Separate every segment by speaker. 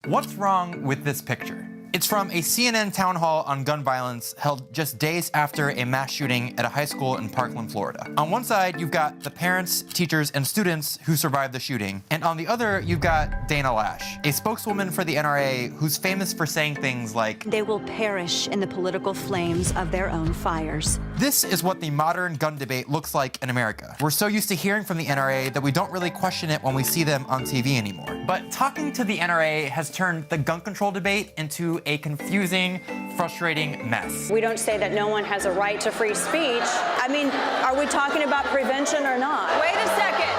Speaker 1: What's wrong with this picture? It's from a CNN town hall on gun violence held just days after a mass shooting at a high school in Parkland, Florida. On one side, you've got the parents, teachers, and students who survived the shooting. And on the other, you've got Dana Lash, a spokeswoman for the NRA who's famous for saying things like,
Speaker 2: "They will perish in the political flames of their own fires."
Speaker 1: This is what the modern gun debate looks like in America. We're so used to hearing from the NRA that we don't really question it when we see them on TV anymore. But talking to the NRA has turned the gun control debate into a confusing, frustrating mess.
Speaker 3: We don't say that no one has a right to free speech. I mean, are we talking about prevention or not? Wait a second.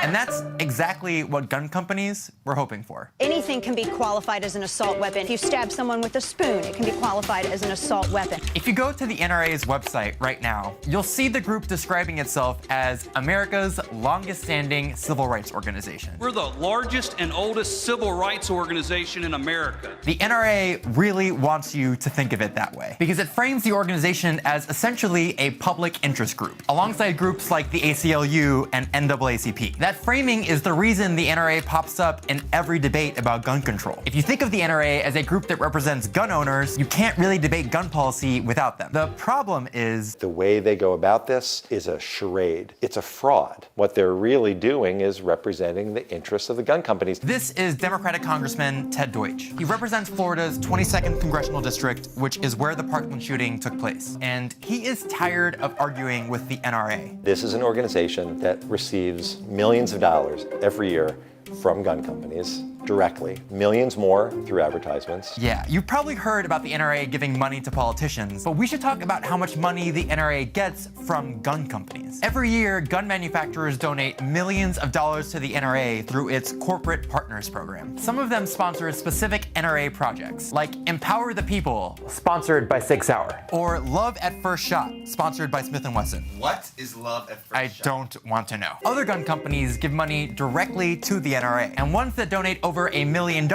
Speaker 1: And that's exactly what gun companies were hoping for.
Speaker 2: Anything can be qualified as an assault weapon. If you stab someone with a spoon, it can be qualified as an assault weapon.
Speaker 1: If you go to the NRA's website right now, you'll see the group describing itself as America's longest-standing civil rights organization.
Speaker 4: We're the largest and oldest civil rights organization in America.
Speaker 1: The NRA really wants you to think of it that way, because it frames the organization as essentially a public interest group, alongside groups like the ACLU and NAACP. That framing is the reason the NRA pops up in every debate about gun control. If you think of the NRA as a group that represents gun owners, you can't really debate gun policy without them. The problem is
Speaker 5: the way they go about this is a charade. It's a fraud. What they're really doing is representing the interests of the gun companies.
Speaker 1: This is Democratic Congressman Ted Deutsch. He represents Florida's 22nd congressional district, which is where the Parkland shooting took place. And he is tired of arguing with the NRA.
Speaker 5: This is an organization that receives millions of dollars every year from gun companies directly, millions more through advertisements.
Speaker 1: Yeah, you've probably heard about the NRA giving money to politicians, but we should talk about how much money the NRA gets from gun companies. Every year, gun manufacturers donate millions of dollars to the NRA through its Corporate Partners program. Some of them sponsor specific NRA projects, like Empower the People, sponsored by Sig Sauer, or Love at First Shot, sponsored by Smith & Wesson.
Speaker 6: What is Love at First Shot?
Speaker 1: I don't want to know. Other gun companies give money directly to the NRA, and ones that donate over $1 million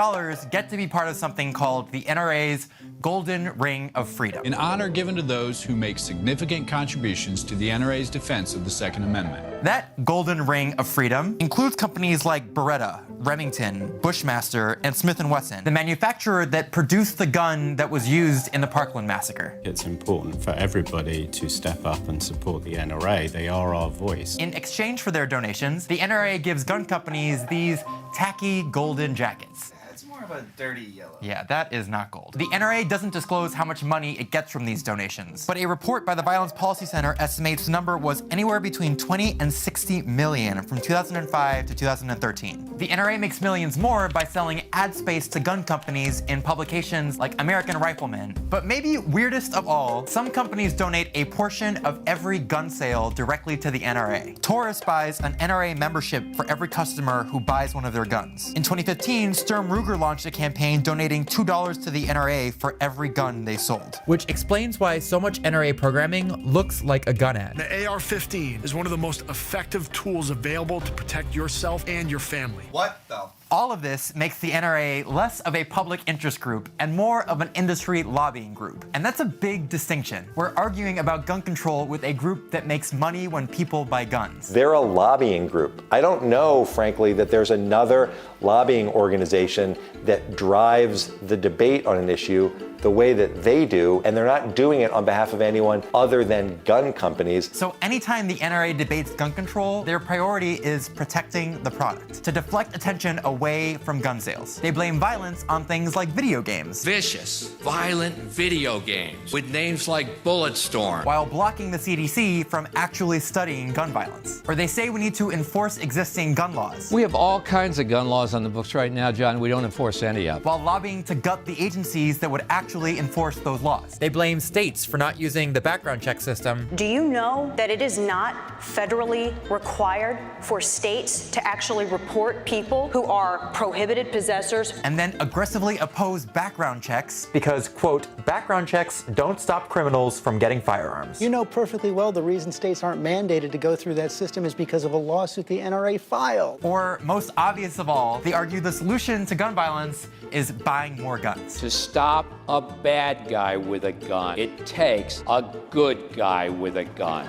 Speaker 1: get to be part of something called the NRA's Golden Ring of Freedom.
Speaker 7: An honor given to those who make significant contributions to the NRA's defense of the Second Amendment.
Speaker 1: That Golden Ring of Freedom includes companies like Beretta, Remington, Bushmaster, and Smith & Wesson, the manufacturer that produced the gun that was used in the Parkland massacre.
Speaker 8: It's important for everybody to step up and support the NRA. They are our voice.
Speaker 1: In exchange for their donations, the NRA gives gun companies these tacky golden jackets.
Speaker 6: It's more of a dirty yellow.
Speaker 1: Yeah, that is not gold. The NRA doesn't disclose how much money it gets from these donations, but a report by the Violence Policy Center estimates the number was anywhere between 20 and 60 million from 2005 to 2013. The NRA makes millions more by selling ad space to gun companies in publications like American Rifleman. But maybe weirdest of all, some companies donate a portion of every gun sale directly to the NRA. Taurus buys an NRA membership for every customer who buys one of their guns. In 2015, Sturm Ruger launched a campaign donating $2 to the NRA for every gun they sold. Which explains why so much NRA programming looks like a gun ad.
Speaker 9: The AR-15 is one of the most effective tools available to protect yourself and your family.
Speaker 6: What the?
Speaker 1: All of this makes the NRA less of a public interest group and more of an industry lobbying group. And that's a big distinction. We're arguing about gun control with a group that makes money when people buy guns.
Speaker 5: They're a lobbying group. I don't know, frankly, that there's another lobbying organization that drives the debate on an issue the way that they do, and they're not doing it on behalf of anyone other than gun companies.
Speaker 1: So anytime the NRA debates gun control, their priority is protecting the product, to deflect attention away from gun sales. They blame violence on things like video games.
Speaker 10: Vicious, violent video games with names like Bulletstorm.
Speaker 1: While blocking the CDC from actually studying gun violence. Or they say we need to enforce existing gun laws.
Speaker 11: We have all kinds of gun laws on the books right now, John. We don't enforce any of them.
Speaker 1: While lobbying to gut the agencies that would actually enforce those laws. They blame states for not using the background check system.
Speaker 3: Do you know that it is not federally required for states to actually report people who are prohibited possessors?
Speaker 1: And then aggressively oppose background checks because, quote, background checks don't stop criminals from getting firearms.
Speaker 12: You know perfectly well the reason states aren't mandated to go through that system is because of a lawsuit the NRA filed.
Speaker 1: Or, most obvious of all, they argue the solution to gun violence is buying more guns.
Speaker 11: To stop a bad guy with a gun, it takes a good guy with a gun.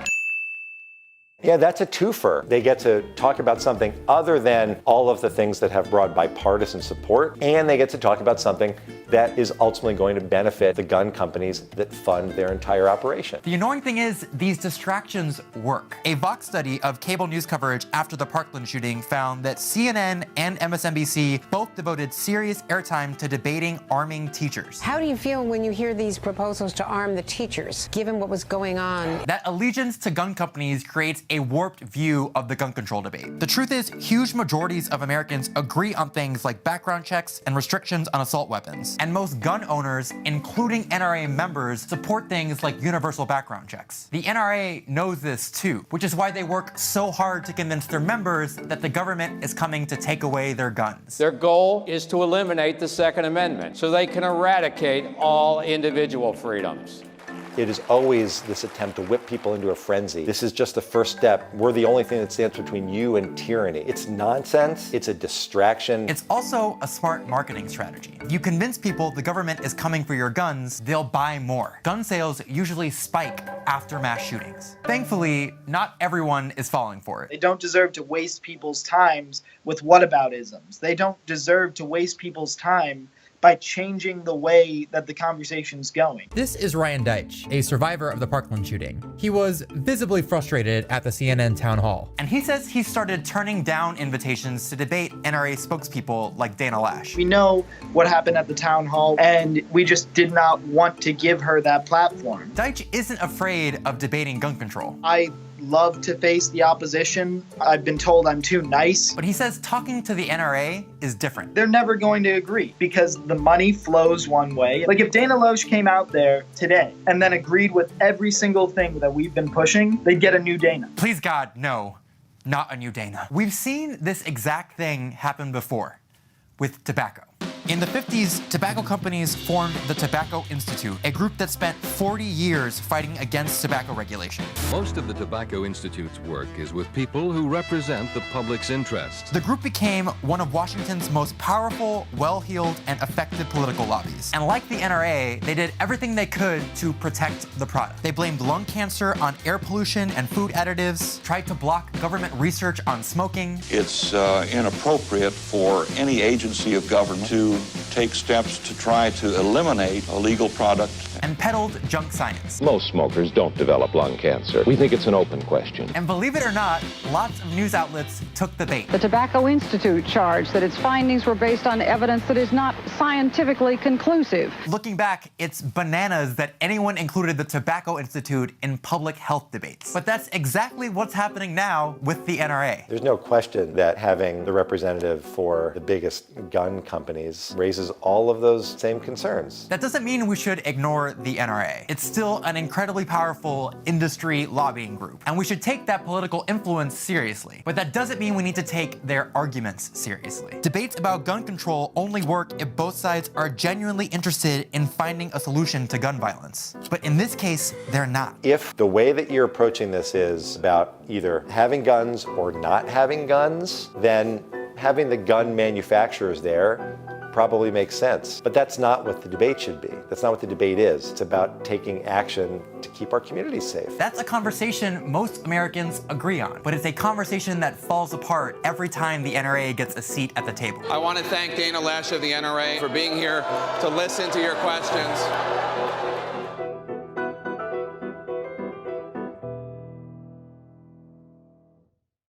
Speaker 5: Yeah, that's a twofer. They get to talk about something other than all of the things that have broad bipartisan support, and they get to talk about something that is ultimately going to benefit the gun companies that fund their entire operation.
Speaker 1: The annoying thing is, these distractions work. A Vox study of cable news coverage after the Parkland shooting found that CNN and MSNBC both devoted serious airtime to debating arming teachers.
Speaker 13: How do you feel when you hear these proposals to arm the teachers, given what was going on?
Speaker 1: That allegiance to gun companies creates a warped view of the gun control debate. The truth is, huge majorities of Americans agree on things like background checks and restrictions on assault weapons. And most gun owners, including NRA members, support things like universal background checks. The NRA knows this too, which is why they work so hard to convince their members that the government is coming to take away their guns.
Speaker 14: Their goal is to eliminate the Second Amendment so they can eradicate all individual freedoms.
Speaker 5: It is always this attempt to whip people into a frenzy. This is just the first step. We're the only thing that stands between you and tyranny. It's nonsense. It's a distraction.
Speaker 1: It's also a smart marketing strategy. If you convince people the government is coming for your guns, they'll buy more. Gun sales usually spike after mass shootings. Thankfully, not everyone is falling for it.
Speaker 15: They don't deserve to waste people's times with whataboutisms. They don't deserve to waste people's time by changing the way that the conversation's going.
Speaker 1: This is Ryan Deitch, a survivor of the Parkland shooting. He was visibly frustrated at the CNN town hall, and he says he started turning down invitations to debate NRA spokespeople like Dana Lash.
Speaker 15: We know what happened at the town hall, and we just did not want to give her that platform.
Speaker 1: Deitch isn't afraid of debating gun control.
Speaker 15: I love to face the opposition. I've been told I'm too nice.
Speaker 1: But he says talking to the NRA is different.
Speaker 15: They're never going to agree because the money flows one way. Like if Dana Loesch came out there today and then agreed with every single thing that we've been pushing, they'd get a new Dana.
Speaker 1: Please God, no, not a new Dana. We've seen this exact thing happen before with tobacco. In the 50s, tobacco companies formed the Tobacco Institute, a group that spent 40 years fighting against tobacco regulation.
Speaker 16: Most of the Tobacco Institute's work is with people who represent the public's interests.
Speaker 1: The group became one of Washington's most powerful, well-heeled, and effective political lobbies. And like the NRA, they did everything they could to protect the product. They blamed lung cancer on air pollution and food additives, tried to block government research on smoking.
Speaker 17: It's inappropriate for any agency of government to take steps to try to eliminate a legal product.
Speaker 1: And peddled junk science.
Speaker 18: Most smokers don't develop lung cancer. We think it's an open question.
Speaker 1: And believe it or not, lots of news outlets took the bait.
Speaker 19: The Tobacco Institute charged that its findings were based on evidence that is not scientifically conclusive.
Speaker 1: Looking back, it's bananas that anyone included the Tobacco Institute in public health debates. But that's exactly what's happening now with the NRA.
Speaker 5: There's no question that having the representative for the biggest gun companies raises all of those same concerns.
Speaker 1: That doesn't mean we should ignore the NRA. It's still an incredibly powerful industry lobbying group, and we should take that political influence seriously. But that doesn't mean we need to take their arguments seriously. Debates about gun control only work if both sides are genuinely interested in finding a solution to gun violence. But in this case, they're not.
Speaker 5: If the way that you're approaching this is about either having guns or not having guns, then having the gun manufacturers there probably makes sense. But that's not what the debate should be. That's not what the debate is. It's about taking action to keep our communities safe.
Speaker 1: That's a conversation most Americans agree on, but it's a conversation that falls apart every time the NRA gets a seat at the table.
Speaker 20: I want to thank Dana Lash of the NRA for being here to listen to your questions.